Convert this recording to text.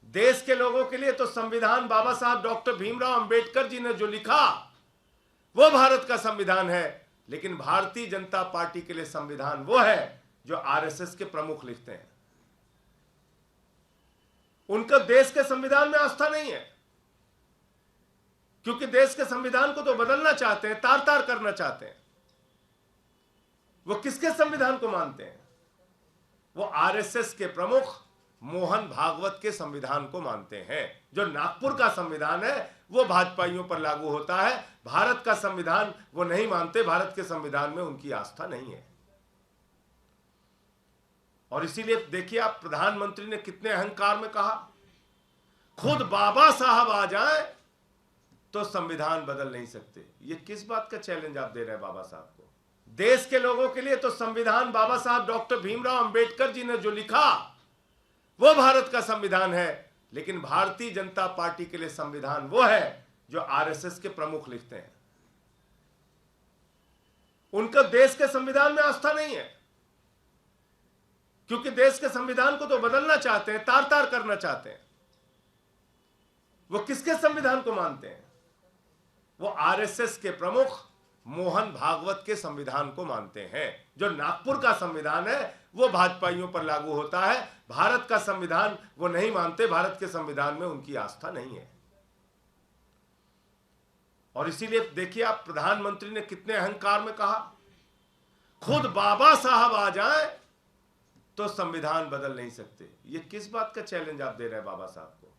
देश के लोगों के लिए तो संविधान बाबा साहब डॉक्टर भीमराव अंबेडकर जी ने जो लिखा वो भारत का संविधान है, लेकिन भारतीय जनता पार्टी के लिए संविधान वो है जो आरएसएस के प्रमुख लिखते हैं। उनका देश के संविधान में आस्था नहीं है, क्योंकि देश के संविधान को तो बदलना चाहते हैं, तार तार करना चाहते हैं। वो किसके संविधान को मानते हैं? वो आरएसएस के प्रमुख मोहन भागवत के संविधान को मानते हैं। जो नागपुर का संविधान है वो भाजपाइयों पर लागू होता है। भारत का संविधान वो नहीं मानते, भारत के संविधान में उनकी आस्था नहीं है। और इसीलिए देखिए आप, प्रधानमंत्री ने कितने अहंकार में कहा, खुद बाबा साहब आ जाए तो संविधान बदल नहीं सकते। ये किस बात का चैलेंज आप दे रहे हैं बाबा साहब को? देश के लोगों के लिए तो संविधान बाबा साहब डॉक्टर भीमराव अंबेडकर जी ने जो लिखा वो भारत का संविधान है, लेकिन भारतीय जनता पार्टी के लिए संविधान वो है जो आरएसएस के प्रमुख लिखते हैं। उनका देश के संविधान में आस्था नहीं है, क्योंकि देश के संविधान को तो बदलना चाहते हैं, तार तार करना चाहते हैं। वो किसके संविधान को मानते हैं? वो आरएसएस के प्रमुख मोहन भागवत के संविधान को मानते हैं। जो नागपुर का संविधान है वो भाजपाइयों पर लागू होता है। भारत का संविधान वो नहीं मानते, भारत के संविधान में उनकी आस्था नहीं है। और इसीलिए देखिए आप, प्रधानमंत्री ने कितने अहंकार में कहा, खुद बाबा साहब आ जाए तो संविधान बदल नहीं सकते। ये किस बात का चैलेंज आप दे रहे हैं बाबा साहब को?